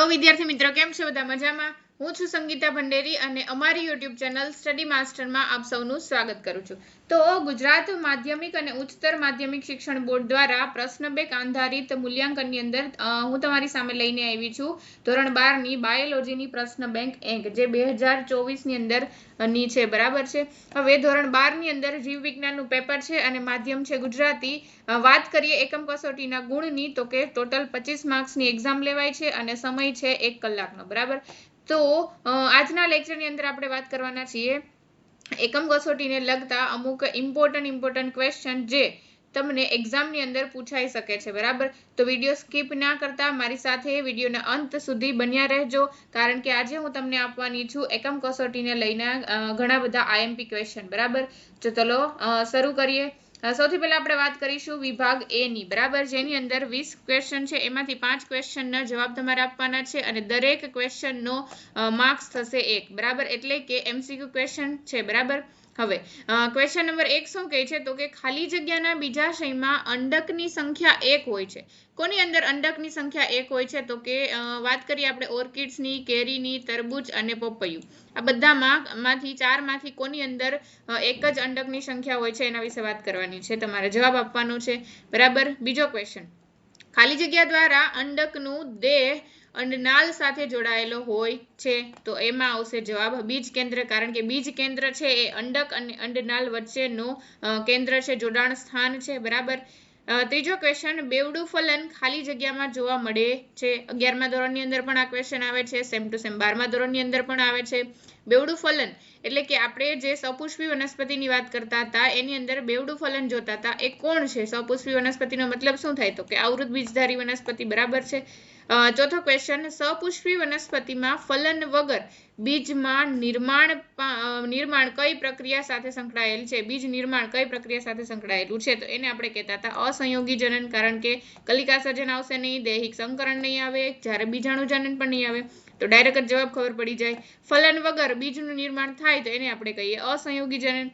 Hello વિદ્યાર્થી મિત્રો, કેમ છો? બધા મજામાં? હું છું સંગીતા ભંડેરી અને અમારી યુટ્યુબ ચેનલ સ્ટડી માસ્ટરમાં આપ સૌનું સ્વાગત કરું છું. તો ગુજરાત માધ્યમિક અને ઉચ્ચતર માધ્યમિક શિક્ષણ બોર્ડ દ્વારા પ્રશ્ન બેંક આધારિત મૂલ્યાંકનની અંદર હું તમારી સામે લઈને આવી છું ધોરણ 12 ની બાયોલોજીની પ્રશ્ન બેંક 1 જે 2024 ની અંદર ની છે. બરાબર છે. હવે ધોરણ 12 ની અંદર જીવ વિજ્ઞાનનું પેપર છે અને માધ્યમ છે ગુજરાતી. વાત કરીએ એકમ કસોટીના ગુણની, તો કે ટોટલ 25 માર્ક્સની એક્ઝામ લેવાય છે અને સમય છે 1 કલાકનો. બરાબર. તો આજના લેક્ચરની અંદર આપણે વાત કરવાના છીએ એકમ કસોટીને લગતા અમુક ઇમ્પોર્ટન્ટ ક્વેશ્ચન જે તમને એક્ઝામની અંદર પૂછાઈ શકે છે. બરાબર. તો વિડીયો સ્કીપ ના કરતા મારી સાથે વિડીયોના અંત સુધી બન્યા રહેજો, કારણ કે આજે હું તમને આપવાની છું એકમ કસોટીને લઈને ઘણા બધા આઈએમપી ક્વેશ્ચન. બરાબર. તો ચલો શરૂ કરીએ. સૌથી પહેલા આપણે વાત કરીશું વિભાગ એ ની. બરાબર. જેની અંદર 20 ક્વેશ્ચન છે, એમાંથી 5 ક્વેશ્ચનના જવાબ તમારે આપવાના છે અને દરેક ક્વેશ્ચનનો માર્ક્સ થશે 1. બરાબર. એટલે કે એમસીક્યુ ક્વેશ્ચન છે. બરાબર. હવે ક્વેશ્ચન નંબર 1 શું કહે છે? તો કે ખાલી જગ્યાના બીજાશયમાં અંડકની સંખ્યા 1 હોય છે. કોની અંદર અંડકની સંખ્યા 1 હોય છે? તો કે વાત કરીએ આપણે ઓર્કિડ્સની, કેરીની, તરબૂચ અને પપૈયું. આ બધામાંથી 4 માંથી કોની અંદર એક જ અંડકની સંખ્યા હોય છે, એના વિશે વાત કરવાની છે. તમારે જવાબ આપવાનો છે. બરાબર. બીજો ક્વેશ્ચન, ખાલી જગ્યા દ્વારા અંડકનું દેહ અંડનાલ સાથે જોડાયેલો હોય છે, તો એમાં આવશે જવાબ બીજ કેન્દ્ર, કારણ કે બીજ કેન્દ્ર છે એ અંડક અને અંડનાલ વચ્ચેનું કેન્દ્ર છે, જોડાણ સ્થાન છે. બરાબર. ત્રીજો ક્વેશ્ચન, બેવડું ફલન ખાલી જગ્યામાં જોવા મળે છે. 11મા ધોરણની અંદર પણ આ ક્વેશ્ચન આવે છે, સેમ ટુ સેમ 12મા ધોરણની અંદર પણ આવે છે. બેવડું ફલન એટલે કે આપણે જે સપુષ્પી વનસ્પતિની વાત કરતા હતા એની અંદર બેવડું ફલન જોતા હતા, એ કોણ છે? સપુષ્પી વનસ્પતિનો મતલબ શું થાય? તો કે આવૃત બીજધારી વનસ્પતિ. બરાબર છે. ચોથો ક્વેશ્ચન, સપુષ્પી વનસ્પતિમાં ફલન વગર બીજમાં નિર્માણ કઈ પ્રક્રિયા સાથે સંકળાયેલ છે? બીજ નિર્માણ કઈ પ્રક્રિયા સાથે સંકળાયેલું છે? તો એને આપણે કહેતા હતા અસંયોગી જનન, કારણ કે કલિકા સર્જન આવશે નહીં, દૈહિક સંકરણ નહીં આવે, જ્યારે બીજાણુ જનન પણ નહીં આવે. તો ડાયરેક્ટ જવાબ ખબર પડી જાય. ફલન વગર બીજનું નિર્માણ થાય તો એને આપણે કહીએ અસંયોગી જનન.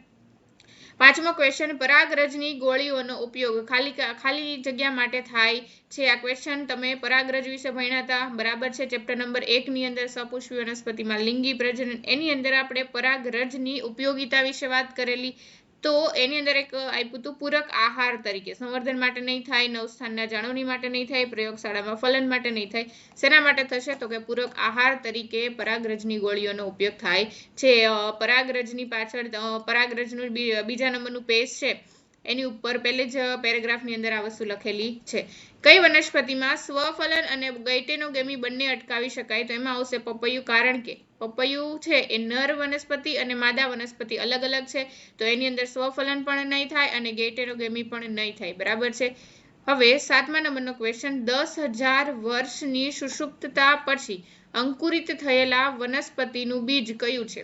પાંચમો ક્વેશ્ચન, પરાગરજની ગોળીઓનો ઉપયોગ ખાલી જગ્યા માટે થાય છે. આ ક્વેશ્ચન તમે પરાગરજ વિશે ભણ્યા હતા. બરાબર છે. ચેપ્ટર નંબર 1 ની અંદર સપુષ્પી વનસ્પતિમાં લિંગી પ્રજનન, એની અંદર આપણે પરાગરજની ઉપયોગિતા વિશે વાત કરેલી. તો એની અંદર એક આપ્યું હતું પૂરક આહાર તરીકે. સંવર્ધન માટે નહીં થાય, નવસ્થાનના જાળવણી માટે નહીં થાય, પ્રયોગશાળામાં ફલન માટે નહીં થાય. શેના માટે થશે? તો કે પૂરક આહાર તરીકે પરાગરજની ગોળીઓનો ઉપયોગ થાય છે. પરાગરજની પાછળ પરાગરજનું બીજા નંબરનું પેજ છે, એની ઉપર પહેલે જ પેરેગ્રાફની અંદર આ વસ્તુ લખેલી છે. કઈ વનસ્પતિમાં સ્વફલન અને ગૈટેનોગેમી બંને અટકાવી શકાય? તો એમાં આવશે પપૈયું, કારણ કે પપૈયું છે એ નર વનસ્પતિ અને માદા વનસ્પતિ અલગ અલગ છે, તો એની અંદર સ્વફલન પણ નહીં થાય અને ગૈટેનોગેમી પણ નહીં થાય. બરાબર છે. હવે 7મા નંબરનો ક્વેશ્ચન, 10,000 વર્ષની સુષુપ્તતા પછી અંકુરિત થયેલા વનસ્પતિનું બીજ કયું છે?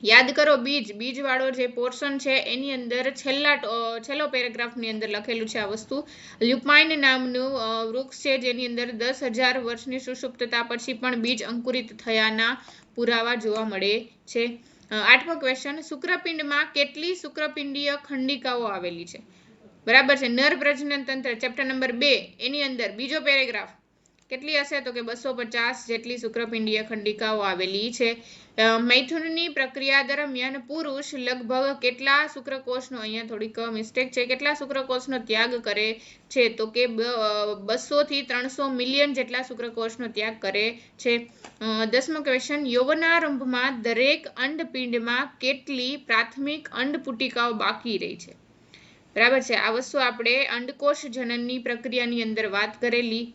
યાદ કરો, બીજ વાળો જે પોર્શન છે એની અંદર છેલ્લો પેરેગ્રાફની અંદર લખેલું છે આ વસ્તુ. લ્યુપાઇન નામનું વૃક્ષ છે જેની અંદર 10,000 વર્ષની સુષુપ્તતા પછી પણ બીજ અંકુરિત થયાના પુરાવા જોવા મળે છે. 8મો ક્વેશ્ચન, શુક્રપિંડમાં કેટલી શુક્રપિંડીય ખંડિકાઓ આવેલી છે? બરાબર છે. નર પ્રજનન તંત્ર ચેપ્ટર નંબર 2 એની અંદર બીજો પેરેગ્રાફ, કેટલી હશે? તો કે 250 જેટલી શુક્રપિંડીય ખંડિકાઓ આવેલી છે. મૈથુનની પ્રક્રિયા દરમિયાન પુરુષ લગભગ કેટલા શુક્રકોષનો, અહીંયા થોડીક મિસ્ટેક છે, કેટલા શુક્રકોષનો ત્યાગ કરે છે? તો કે 200 થી 300 મિલિયન જેટલા શુક્રકોષનો ત્યાગ કરે છે. 10મો ક્વેશ્ચન, યૌવનારંભમાં દરેક અંડપિંડમાં કેટલી પ્રાથમિક અંડપુટિકાઓ બાકી રહી છે? બરાબર છે. આ વસ્તુ આપણે અંડકોષ જનનની પ્રક્રિયાની અંદર વાત કરેલી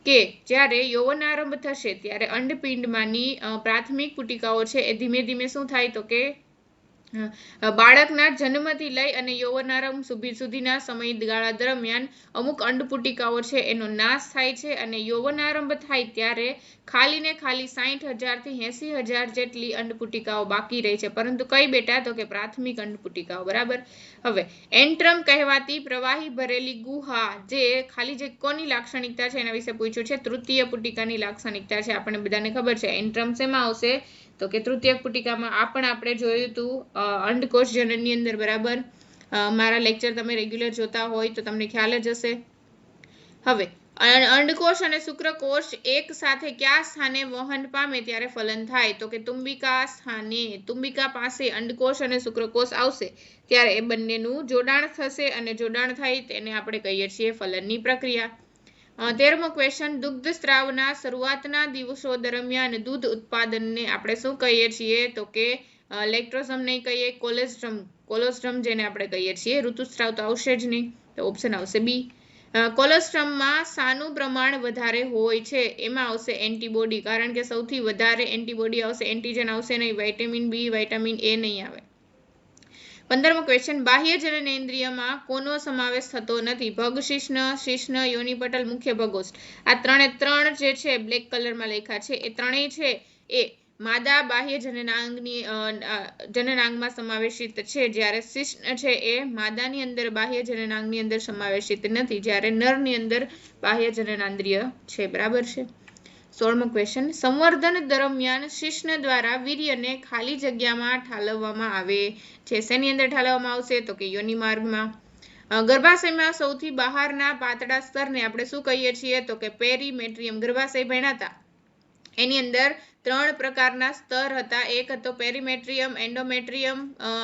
કે જ્યારે યૌવનારંભ થશે ત્યારે અંડપિંડમાંની પ્રાથમિક પુટિકાઓ છે એ ધીમે ધીમે શું થાય? તો કે બાળકના જન્મથી લઈ અને યૌવનારંભ સુધીના સમયગાળા દરમિયાન અમુક અંડપુટિકાઓ છે એનો નાશ થાય છે અને યૌવનારંભ થાય ત્યારે ખાલી ને ખાલી 60,000 થી 80,000 જેટલી અંડપુટિકાઓ બાકી રહી છે. પરંતુ કઈ બેટા? તો કે પ્રાથમિક અંડપુટિકાઓ. બરાબર. હવે એન્ટ્રમ કહેવાતી પ્રવાહી ભરેલી ગુહા જે ખાલી જે કોની લાક્ષણિકતા છે એના વિશે પૂછ્યું છે. તૃતીય પુટિકાની લાક્ષણિકતા છે. આપણને બધાને ખબર છે એન્ટ્રમ શેમાં આવશે? તો કે તૃતીય પુટિકામાં. આ પણ આપણે જોયું હતું અંડકોષ જનનની અંદર. બરાબર. મારા લેક્ચર તમે રેગ્યુલર જોતા હોય તો તમને ખ્યાલ જ હશે. હવે અંડકોષ અને શુક્રકોષ એક સાથે ક્યાં સ્થાને વહન પામે ત્યારે ફલન થાય? તો કે તુંબિકા સ્થાને. તુંબિકા પાસે અંડકોષ અને શુક્રકોષ આવશે ત્યારે એ બંનેનું જોડાણ થશે અને જોડાણ થાય તેને આપણે કહીએ છીએ ફલનની પ્રક્રિયા. 13મો ક્વેશ્ચન, દુગ્ધ સ્ત્રાવના શરૂઆતના દિવસો દરમિયાન દૂધ ઉત્પાદનને આપણે શું કહીએ છીએ? તો કે લેક્ટોઝમ નહીં કહીએ, કોલેસ્ટ્રમ. કોલોસ્ટ્રમ જેને આપણે કહીએ છીએ. ઋતુસ્ત્રાવ તો આવશે જ નહીં, તો ઓપ્શન આવશે બી. કોલોસ્ટ્રમમાં શાનું પ્રમાણ વધારે હોય છે? એમાં આવશે એન્ટીબોડી, કારણ કે સૌથી વધારે એન્ટીબોડી આવશે, એન્ટીજન આવશે નહીં. વિટામિન બી, વિટામિન એ નહીં આવે. 15મો ક્વેશ્ચન, બાહ્ય જનનેન્દ્રિયમાં કોનો સમાવેશ થતો નથી? ભગ, શિશ્ન, શિશ્ન, યોનિપટલ, મુખ્ય ભગોષ્ઠ. આ ત્રણ જે છે બ્લેક કલરમાં લખ્યા છે, એ ત્રણેય છે એ માદા બાહ્ય જનનાંગમાં સમાવેશિત છે, જ્યારે શિશ્ન છે એ માદાની અંદર બાહ્ય જનનાંગની અંદર સમાવેશિત નથી, જ્યારે નરની અંદર બાહ્ય જનનેન્દ્રિય છે. બરાબર છે. 16મો ક્વેશ્ચન, સંવર્ધન દરમિયાન શિશ્ન દ્વારા વીર્યને ખાલી જગ્યામાં ઠાલવવામાં આવે છે. શેની અંદર ઠાલવવામાં આવશે? તો કે યોનિ માર્ગમાં. ગર્ભાશયમાં સૌથી બહારના પાતળા સ્તરને આપણે શું કહીએ છીએ? તો કે પેરીમેટ્રિયમ. ગર્ભાશય ભણ્યા હતા એની અંદર 3 પ્રકારના સ્તર હતા. એક હતો પેરીમેટ્રિયમ, એન્ડોમેટ્રિયમ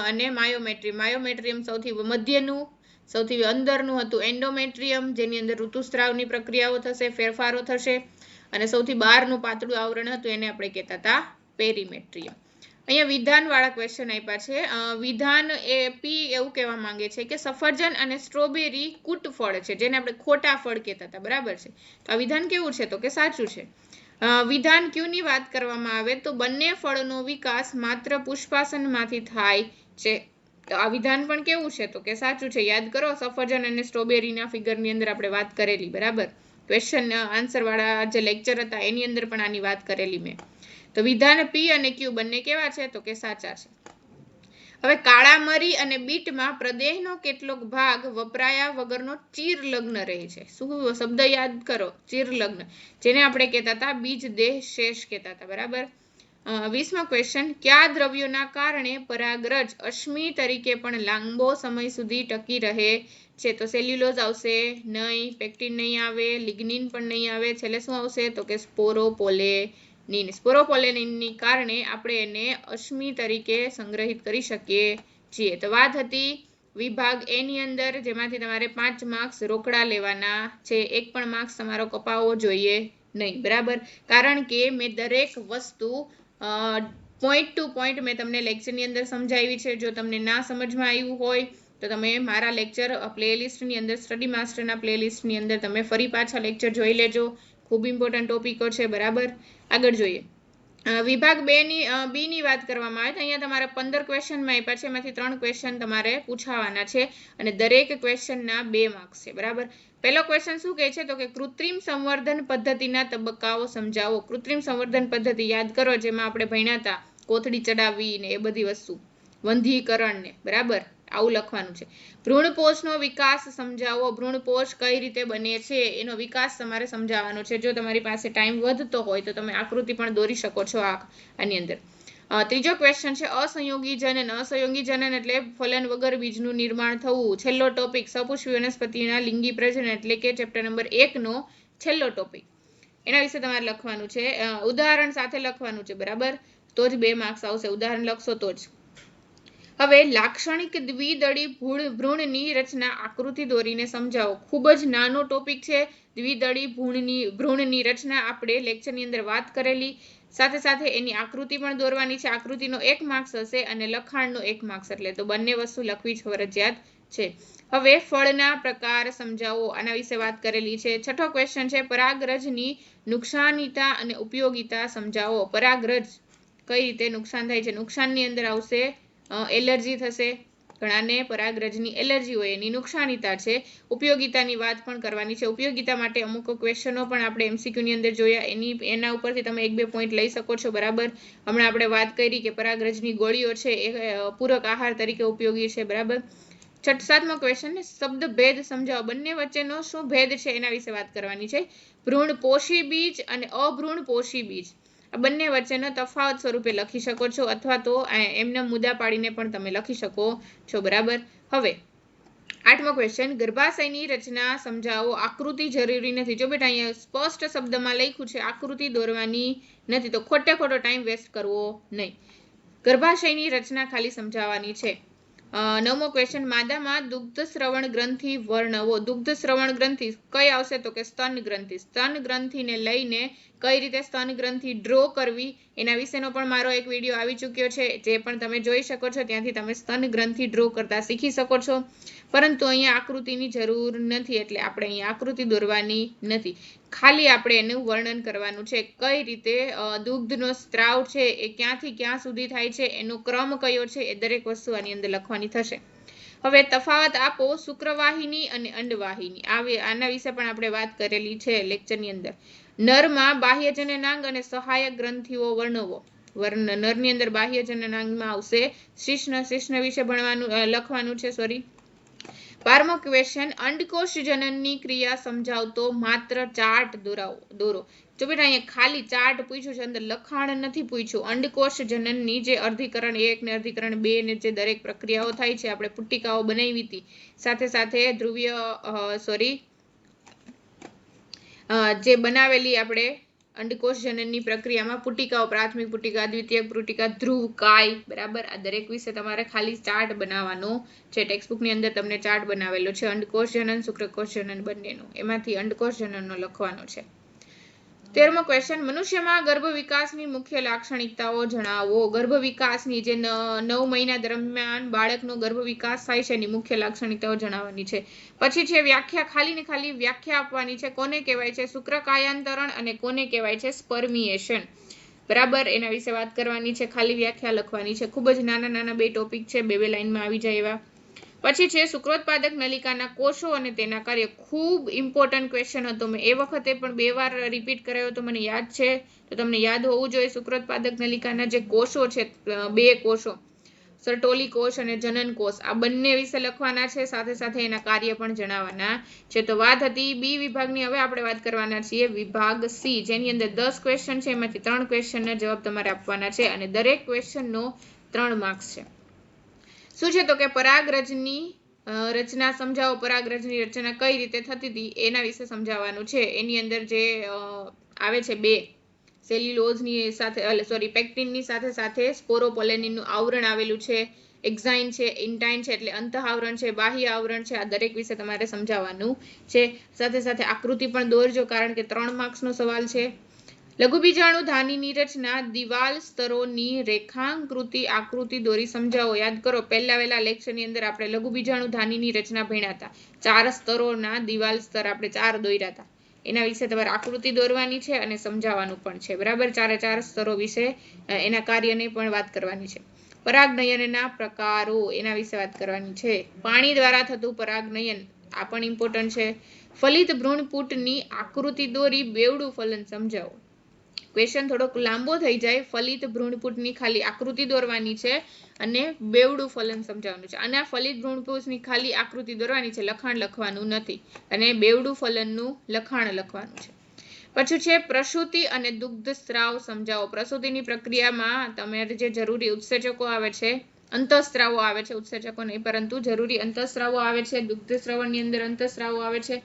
અને માયોમેટ્રિયમ. માયોમેટ્રિયમ સૌથી મધ્યનું, સૌથી અંદરનું હતું એન્ડોમેટ્રિયમ, જેની અંદર ઋતુસ્ત્રાવની પ્રક્રિયાઓ થશે, ફેરફારો થશે, અને સૌથી બહારનું પાતળું આવરણ હતું એને આપણે કહેતા હતા પેરીમેટ્રિયમ. અહીંયા વિધાનવાળા ક્વેશ્ચન આપ્યા છે. વિધાન એ પી એવું કહેવા માંગે છે કે સફરજન અને સ્ટ્રોબેરી કૂટ ફળ છે, જેને આપણે ખોટા ફળ કહેતા હતા. બરાબર છે. તો આ વિધાન કેવું છે? તો કે સાચું છે. વિધાન ક્યુ ની વાત કરવામાં આવે તો બંને ફળનો વિકાસ માત્ર પુષ્પાસનમાંથી થાય છે. તો આ વિધાન પણ કેવું છે? તો કે સાચું છે. યાદ કરો, સફરજન અને સ્ટ્રોબેરીના ફિગરની અંદર આપણે વાત કરેલી. બરાબર. ક્વેશ્ચન આન્સર વાળા જે લેક્ચર હતા એની અંદર પણ આની વાત કરેલી મેં. તો વિધાન પી અને ક્યુ બંને કેવા છે? તો કે સાચા છે. હવે કાળા મરી અને બીટમાં પ્રદેહનો કેટલોક ભાગ વપરાયા વગરનો ચીર લગ્ન રહે છે. શું શબ્દ યાદ કરો? ચીર લગ્ન, જેને આપણે કહેતા હતા બીજ દેહ શેષ કહેતા હતા. બરાબર. 20મો ક્વેશ્ચન, કયા દ્રવ્યોના કારણે પરાગરજ અશ્મિ તરીકે પણ લાંબો સમય સુધી ટકી રહે છે? તો સેલ્યુલોઝ આવશે નહીં, પેક્ટિન નહીં આવે, લિગ્નિન પણ નહીં આવે. છેલ્લે શું આવશે? તો કે સ્પોરોપોલેનિન. સ્પોરોપોલેનિનની કારણે આપણે એને અશ્મિ તરીકે સંગ્રહિત કરી શકીએ છીએ. તો વાત હતી વિભાગ એ ની અંદર, જેમાંથી તમારે 5 માર્ક્સ રોકડા લેવાના છે. એક પણ માર્ક્સ તમારો કપાવવો જોઈએ નહીં. બરાબર. કારણ કે મેં દરેક વસ્તુ પોઈન્ટ ટુ પોઈન્ટ મેં તમને લેક્ચરની અંદર સમજાવી છે. જો તમને ના સમજમાં આવ્યું હોય તો તમે મારા લેક્ચર પ્લેલિસ્ટની અંદર, સ્ટડી માસ્ટરના પ્લેલિસ્ટની અંદર તમે ફરી પાછા લેક્ચર જોઈ લેજો. ખૂબ ઇમ્પોર્ટન્ટ ટોપિકો છે. બરાબર. આગળ જોઈએ. વિભાગ બી ની વાત કરવામાં આવે તો અહીંયા તમારે 15 ક્વેશ્ચનમાં આપ્યા છે, એમાંથી 3 ક્વેશ્ચન તમારે પૂછાવાના છે અને દરેક ક્વેશ્ચનના 2 માર્ક્સ છે. બરાબર. પહેલો ક્વેશ્ચન શું કહે છે? તો કે કૃત્રિમ સંવર્ધન પદ્ધતિના તબક્કાઓ સમજાવો. કૃત્રિમ સંવર્ધન પદ્ધતિ યાદ કરો, જેમાં આપણે ભણ્યા હતા કોથળી ચડાવવી ને એ બધી વસ્તુ, વંધીકરણ ને. બરાબર. આવું લખવાનું છે. ભ્રૂણપોષનો વિકાસ સમજાવો. ભ્રૂણપોષ કઈ રીતે બને છે એનો વિકાસ તમારે સમજાવવાનો છે. જો તમારી પાસે ટાઈમ વધતો હોય તો તમે આકૃતિ પણ દોરી શકો છો આની અંદર. ત્રીજો ક્વેશ્ચન છે અસંયોગી જનન. અસંયોગી જનન એટલે ફલન વગર બીજનું નિર્માણ થવું. છેલ્લો ટોપિક સપુષ્પી વનસ્પતિના લિંગી પ્રજનન, એટલે કે ચેપ્ટર નંબર 1 નો છેલ્લો ટોપિક. એના વિશે તમારે લખવાનું છે. ઉદાહરણ સાથે લખવાનું છે. બરાબર. તો જ 2 માર્ક્સ આવશે. ઉદાહરણ લખશો તો જ. હવે લાક્ષણિક દ્વિદળી ભ્રૂણની રચના આકૃતિ દોરીને સમજાવો. ખૂબ જ નાનો ટોપિક છે. દ્વિદળી ભ્રૂણની રચના આપણે લેક્ચરની અંદર વાત કરેલી. સાથે સાથે એની આકૃતિ પણ દોરવાની છે. આકૃતિનો 1 માર્ક્સ હશે અને લખાણનો 1 માર્ક્સ, એટલે તો બંને વસ્તુ લખવી જ ફરજિયાત છે. હવે ફળના પ્રકાર સમજાવો. આના વિશે વાત કરેલી છે. છઠ્ઠો ક્વેશ્ચન છે પરાગરજની નુકસાનીતા અને ઉપયોગિતા સમજાવો. પરાગરજ કઈ રીતે નુકસાન થાય છે? નુકસાનની અંદર આવશે એલર્જી થશે. ઘણાને પરાગરજની એલર્જી હોય, એની નુકસાનીતા છે. ઉપયોગિતાની વાત પણ કરવાની છે. ઉપયોગિતા માટે અમુક ક્વેશ્ચનો પણ આપણે એમસીક્યુ ની અંદર જોયા, એના ઉપરથી તમે 1-2 પોઈન્ટ લઈ શકો છો. બરાબર. હમણાં આપણે વાત કરી કે પરાગરજની ગોળીઓ છે એ પૂરક આહાર તરીકે ઉપયોગી છે. બરાબર. 7મો ક્વેશ્ચન શબ્દ ભેદ સમજાવો. બંને વચ્ચેનો શું ભેદ છે એના વિશે વાત કરવાની છે. ભ્રૂણપોષી બીજ અને અભ્રૂણપોષી બીજ, આ બંને વચ્ચેનો તફાવત સ્વરૂપે લખી શકો છો, અથવા તો એમને મુદ્દા પાડીને પણ તમે લખી શકો છો. બરાબર. હવે 8મો ક્વેશ્ચન, ગર્ભાશયની રચના સમજાવો, આકૃતિ જરૂરી નથી. જો બેટા અહીંયા સ્પષ્ટ શબ્દમાં લખ્યું છે આકૃતિ દોરવાની નથી, તો ખોટે ખોટો ટાઈમ વેસ્ટ કરવો નહીં. ગર્ભાશયની રચના ખાલી સમજાવવાની છે. 9મો ક્વેશ્ચન, માદામાં દુગ્ધ શ્રવણ ગ્રંથિ વર્ણવો. દુગ્ધ શ્રવણ ગ્રંથિ કઈ આવશે? તો કે સ્તન ગ્રંથિ. સ્તન ગ્રંથિને લઈને કઈ રીતે સ્તન ગ્રંથિ ડ્રો કરવી એના વિશેનો પણ મારો એક વિડીયો આવી ચૂક્યો છે, જે પણ તમે જોઈ શકો છો. ત્યાંથી તમે સ્તન ગ્રંથિ ડ્રો કરતા શીખી શકો છો. પરંતુ અહીંયા આકૃતિની જરૂર નથી, એટલે આપણે અહીંયા આકૃતિ દોરવાની નથી. ખાલી આપણે એનું વર્ણન કરવાનું છે. કઈ રીતે દુગ્ધનો સ્ત્રાવ છે એ ક્યાંથી ક્યાં સુધી થાય છે, એનો ક્રમ કયો છે, એ દરેક વસ્તુ આની અંદર લખવાની થશે. હવે તફાવત આપો શુક્રવાહિની અને અંડવાહિની. આના વિશે પણ આપણે વાત કરેલી છે લેક્ચરની અંદર. નરમાં બાહ્યજનનાંગ અને સહાયક ગ્રંથિઓ વર્ણવો. નરની અંદર બાહ્યજનનાંગમાં આવશે શિશ્ન વિશે લખવાનું છે. 12મો ક્વેશ્ચન, અંડકોશ જનનની ક્રિયા સમજાવતો માત્ર ચાર્ટ દોરો. જો બેટા અહીંયા ખાલી ચાર્ટ પૂછ્યું છે, અંદર લખાણ નથી પૂછ્યું. અંડકોશ જનનની જે અર્ધીકરણ 1 ને અર્ધીકરણ 2 ને જે દરેક પ્રક્રિયાઓ થાય છે, આપણે પુટિકાઓ બનાવી હતી. સાથે સાથે જે બનાવેલી આપણે અંડકોશ જનનની પ્રક્રિયામાં પુટિકાઓ, પ્રાથમિક પુટિકા, દ્વિતીયક પુટિકા, ધ્રુવ, કાય, બરાબર. આ દરેક વિશે તમારે ખાલી ચાર્ટ બનાવવાનો છે. ટેક્સ્ટબુક ની અંદર તમને ચાર્ટ બનાવેલો છે અંડકોશ જનન, શુક્રકોશ જનન બંનેનો. એમાંથી અંડકોશ જનનનો લખવાનો છે. 13મો ક્વેશ્ચન, મનુષ્યમાં ગર્ભ વિકાસની મુખ્ય લાક્ષણિકતાઓ જણાવો. ગર્ભ વિકાસની જે 9 મહિના દરમિયાન બાળકનો ગર્ભ વિકાસ થાય છે એની મુખ્ય લાક્ષણિકતાઓ જણાવવાની છે. પછી છે વ્યાખ્યા, ખાલી ને ખાલી વ્યાખ્યા આપવાની છે. કોને કહેવાય છે શુક્રકાયાંતરણ અને કોને કહેવાય છે સ્પર્મિએશન, બરાબર. એના વિશે વાત કરવાની છે. ખાલી વ્યાખ્યા લખવાની છે. ખૂબ જ નાના નાના 2 ટોપિક છે, 2 લાઈનમાં આવી જાય એવા. પછી છે શુક્રોત્પાદક નલિકાના કોષો અને તેના કાર્ય. ખૂબ ઇમ્પોર્ટન્ટ ક્વેશ્ચન હતો. મેં એ વખતે પણ 2 વાર રિપીટ કરાયો તો મને યાદ છે, તો તમને યાદ હોવું જોઈએ. શુક્રોત્પાદક નલિકાના જે કોષો છે, 2 કોષો, સર્ટોલી કોષ અને જનન કોષ, આ બંને વિશે લખવાના છે. સાથે સાથે એના કાર્ય પણ જણાવવાના છે. તો વાત હતી બી વિભાગની. હવે આપણે વાત કરવાના છીએ વિભાગ સી, જેની અંદર 10 ક્વેશ્ચન છે. એમાંથી 3 ક્વેશ્ચનના જવાબ તમારે આપવાના છે અને દરેક ક્વેશ્ચનનો 3 માર્ક્સ છે. શું છે? તો કે પરાગરજની રચના સમજાવો. પરાગરજની રચના કઈ રીતે થતી હતી એના વિશે સમજાવવાનું છે. એની અંદર જે આવે છે 2 સેલ્યુલોઝની સાથે પેક્ટિનની સાથે સાથે સ્પોરોપોલેનિનનું આવરણ આવેલું છે. એક્ઝાઇન છે, ઇન્ટાઇન છે, એટલે અંતઃ આવરણ છે, બાહ્ય આવરણ છે. આ દરેક વિશે તમારે સમજાવવાનું છે. સાથે સાથે આકૃતિ પણ દોરજો, કારણ કે 3 માર્ક્સનો સવાલ છે. લઘુબીજાણુ ધાનીની રચના, દિવાલ સ્તરોની રેખાંકૃતિ આકૃતિ દોરી સમજાવો. યાદ કરો, પહેલા લેક્ચરની અંદર આપણે લઘુબીજાણુ ધાનીની રચના ભણ્યા હતા. 4 સ્તરોના દિવાલ સ્તર આપણે 4 દોર્યા હતા. એના વિશે તમારે આકૃતિ દોરવાની છે અને સમજાવવાનું પણ છે, બરાબર. 4 સ્તરો વિશે એના કાર્યને પણ વાત કરવાની છે. પરાગનયનના પ્રકારો, એના વિશે વાત કરવાની છે. પાણી દ્વારા થતું પરાગનયન, આ પણ ઇમ્પોર્ટન્ટ છે. ફલિત ભ્રૂણપુટની આકૃતિ દોરી બેવડું ફલન સમજાવો. ક્વેશ્ચન થોડોક લાંબો થઈ જાય. ફલિત ભ્રૂણપુટની ખાલી આકૃતિ દોરવાની છે અને બેવડું ફલન સમજાવવાનું છે. અને આ ફલિત ભ્રૂણપુટની ખાલી આકૃતિ દોરવાની છે, લખાણ લખવાનું નથી. અને બેવડું ફલનનું લખાણ લખવાનું છે. પછી છે પ્રસૂતિ અને દુગ્ધ સ્ત્રાવ સમજાવો. પ્રસૂતિની પ્રક્રિયામાં તમારે જે જરૂરી ઉત્સેચકો આવે છે, અંતઃસ્ત્રાવો આવે છે, ઉત્સેચકો નહીં પરંતુ જરૂરી અંતઃસ્ત્રાવો આવે છે. દુગ્ધ સ્રવણની અંદર અંતઃસ્ત્રાવો આવે છે,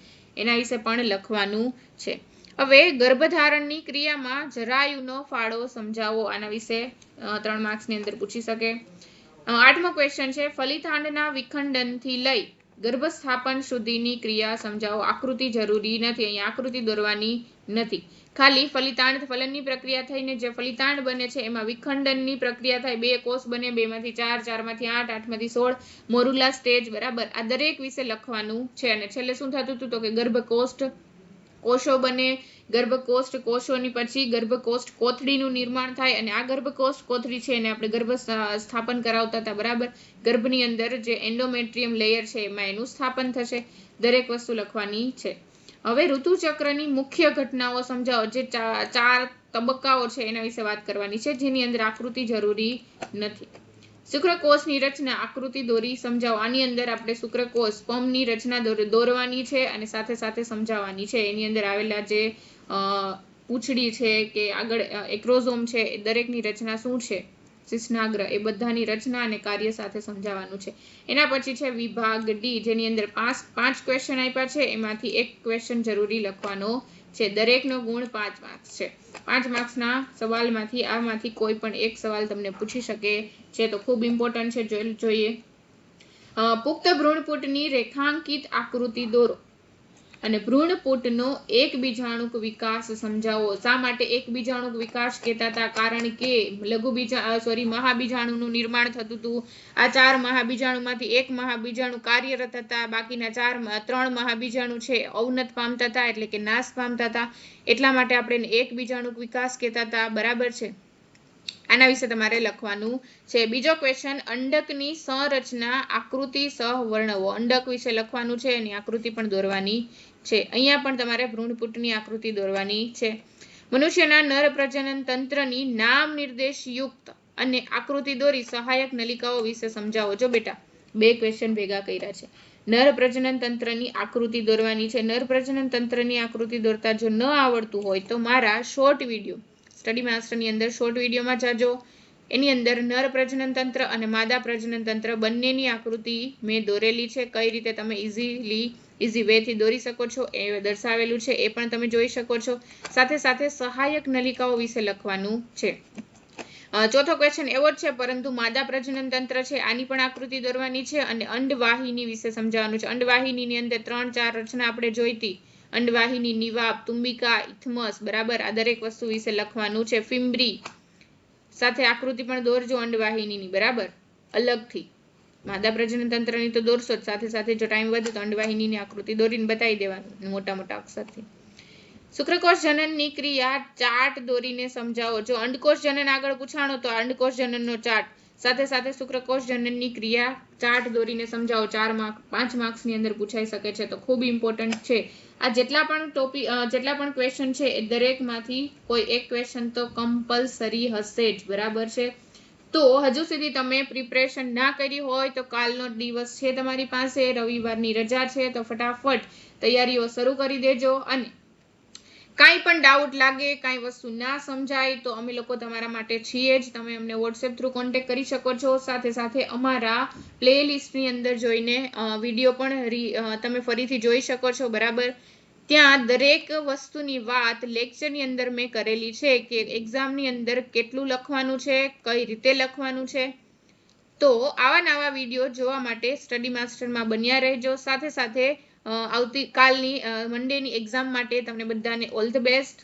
એના વિશે પણ લખવાનું છે. હવે ગર્ભધારણની ક્રિયામાં જરાયુનો ફાળો સમજાવો. આના વિશે 3 માર્ક્સની અંદર પૂછી શકે. 8મો ક્વેશ્ચન છે ફલિતાંડના વિખંડનથી લઈ ગર્ભસ્થાપન સુધીની ક્રિયા સમજાવો. આકૃતિ જરૂરી નથી, અહીંયા આકૃતિ દોરવાની નથી. ખાલી ફલિતાંડ, ફલનની પ્રક્રિયા થઈને જે ફલિતાંડ બને છે એમાં વિખંડનની પ્રક્રિયા થાય. 2 કોષ બને, 2 માંથી 4, 4 માંથી 8, 8 માંથી 16, મોરુલા સ્ટેજ, બરાબર. આ દરેક વિશે લખવાનું છે. અને છેલ્લે શું થતું હતું? તો કે ગર્ભકોષ્ઠ કોષો બને, ગર્ભકોષ્ઠ કોષોની પછી ગર્ભકોષ્ઠ કોથળીનું નિર્માણ થાય અને આ ગર્ભકોષ્ઠ કોથળી છે એને આપણે ગર્ભ સ્થાપન કરાવતા હતા, બરાબર. ગર્ભની અંદર જે એન્ડોમેટ્રિયમ લેયર છે એમાં એનું સ્થાપન થશે. દરેક વસ્તુ લખવાની છે. હવે ઋતુચક્રની મુખ્ય ઘટનાઓ સમજાવો. જે 4 તબક્કાઓ છે એના વિશે વાત કરવાની છે, જેની અંદર આકૃતિ જરૂરી નથી. શુક્રકોષની રચના આકૃતિ દોરી સમજાવો. આની અંદર આપણે શુક્રકોષ સ્પર્મની રચના દોરવાની છે અને સાથે સાથે સમજાવવાની છે. એની અંદર આવેલા જે પૂંછડી છે કે આગળ એક્રોઝોમ છે, એ દરેકની રચના શું છે શિશ્નાગ્રહ એ બધાની રચના અને કાર્ય સાથે સમજાવવાનું છે. એના પછી છે વિભાગ ડી, જેની અંદર પાંચ ક્વેશ્ચન આપ્યા છે, એમાંથી એક ક્વેશ્ચન જરૂરી લખવાનો છે. દરેકનો ગુણ 5 માર્ક્સ છે. 5 માર્ક્સના સવાલમાંથી આમાંથી કોઈ પણ એક સવાલ તમને પૂછી શકે છે, તો ખૂબ ઇમ્પોર્ટન્ટ છે, જોઈએ. પુખ્ત ભ્રૂણપૂટની રેખાંકિત આકૃતિ દોરો અને ભ્રૂણપૂટનો એકબીજાણુક વિકાસ સમજાવો. શા માટે એકબીજાણુક વિકાસ કહેતા હતા? કારણ કે મહાબીજાણુનું નિર્માણ થતું હતું. આ 4 મહાબીજાણુમાંથી એક મહાબીજાણુ કાર્યરત હતા, બાકીના 3 મહાબીજાણુ છે અવનત પામતા હતા, એટલે કે નાશ પામતા હતા. એટલા માટે આપણે એકબીજાણુક વિકાસ કહેતા હતા. બરાબર છે. આના વિશે તમારે લખવાનું છે. બીજો ક્વેશ્ચન, અંડકની સંરચના આકૃતિ સહ વર્ણવો. અંડક વિશે લખવાનું છે, એની આકૃતિ પણ દોરવાની છે. અહીંયા પણ તમારે ભ્રૂણપૂટની આકૃતિ દોરવાની છે. મનુષ્યના નર પ્રજનન તંત્રની નામ નિર્દેશયુક્ત અને આકૃતિ દોરી સહાયક નલિકાઓ વિશે સમજાવો. જો બેટા, 2 ક્વેશ્ચન ભેગા કર્યા છે. નર પ્રજનન તંત્રની આકૃતિ દોરવાની છે. નર પ્રજનન તંત્રની આકૃતિ દોરતા જો ન આવડતું હોય તો મારા શોર્ટ વિડીયો સ્ટડી માસ્ટરની અંદર શોર્ટ વિડીયોમાં જાજો. એની અંદર નર પ્રજનન તંત્ર અને માદા પ્રજનન તંત્ર બંનેની આકૃતિ મેં દોરેલી છે. કઈ રીતે તમે ઇઝી વેથી દોરી શકો છો એ દર્શાવેલું છે, એ પણ તમે જોઈ શકો છો. સાથે સાથે સહાયક નલિકાઓ વિશે લખવાનું છે. ચોથો ક્વેશ્ચન એવો જ છે, પરંતુ માદા પ્રજનન તંત્ર છે, આની પણ આકૃતિ દોરવાની છે અને અંડવાહિની વિશે સમજાવવાનું છે. અંડવાહિનીની અંદર 3-4 રચના આપણે જોઈતી. અંડવાહિની, નિવાબ, તુંબિકા, ઇથમસ. બરાબર, આ દરેક વસ્તુ વિશે લખવાનું છે. ફિમ્બ્રી સાથે આકૃતિ પણ દોરજો અંડવાહિનીની. બરાબર, અલગથી. માદા પ્રજનન તંત્રની તો દોરશો જ, સાથે સાથે જો ટાઈમ વધે તો અંડવાહિનીની આકૃતિ દોરીને બતાવી દેવાનું મોટા મોટા અક્ષરથી. શુક્રકોષ જનનની ક્રિયા ચાર્ટ દોરીને સમજાવો. જો અંડકોષ જનન આગળ પૂછાણો તો અંડકોષ જનનનો ચાર્ટ, સાથે સાથે શુક્રકોષ જનનની ક્રિયા ચાર્ટ દોરીને સમજાવો. 5 માર્ક્સની અંદર પૂછાઈ શકે છે, તો ખૂબ ઇમ્પોર્ટન્ટ છે. આ જેટલા પણ ક્વેશ્ચન છે એ દરેકમાંથી કોઈ એક ક્વેશ્ચન તો કમ્પલસરી હશે જ. બરાબર છે. તો હજુ સુધી તમે પ્રિપરેશન ના કરી હોય તો કાલનો દિવસ છે તમારી પાસે, રવિવારની રજા છે, તો ફટાફટ તૈયારીઓ શરૂ કરી દેજો. અને કાંઈ પણ ડાઉટ લાગે, કાંઈ વસ્તુ ના સમજાય તો અમે લોકો તમારા માટે છીએ જ. તમે અમને વોટ્સએપ થ્રુ કોન્ટેક્ટ કરી શકો છો. સાથે સાથે અમારા પ્લેલિસ્ટની અંદર જોઈને વિડીયો પણ તમે ફરીથી જોઈ શકો છો. બરાબર, ત્યાં દરેક વસ્તુની વાત લેક્ચરની અંદર મેં કરેલી છે કે એક્ઝામની અંદર કેટલું લખવાનું છે, કઈ રીતે લખવાનું છે. તો આવા નવા વિડીયો જોવા માટે સ્ટડી માસ્ટરમાં બન્યા રહેજો. સાથે સાથે આવતીકાલની મંડેની એક્ઝામ માટે તમને બધાને ઓલ ધ બેસ્ટ.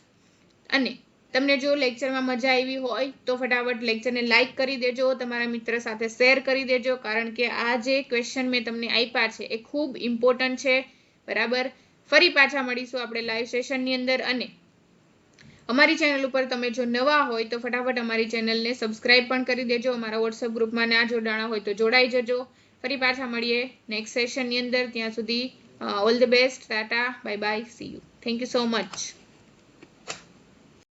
અને તમને જો લેક્ચરમાં મજા આવી હોય તો ફટાફટ લેક્ચરને લાઈક કરી દેજો, તમારા મિત્ર સાથે શેર કરી દેજો, કારણ કે આ જે ક્વેશ્ચન મેં તમને આપ્યા છે એ ખૂબ ઇમ્પોર્ટન્ટ છે. બરાબર, ફરી પાછા મળીશું આપણે લાઈવ સેશનની અંદર. અને અમારી ચેનલ ઉપર તમે જો નવા હોય તો ફટાફટ અમારી ચેનલને સબસ્ક્રાઇબ પણ કરી દેજો. અમારા વોટ્સએપ ગ્રુપમાં ના જોડાણા હોય તો જોડાઈ જજો. ફરી પાછા મળીએ નેક્સ્ટ સેશનની અંદર. ત્યાં સુધી all the best, Tata, bye bye, C you. Thank you so much.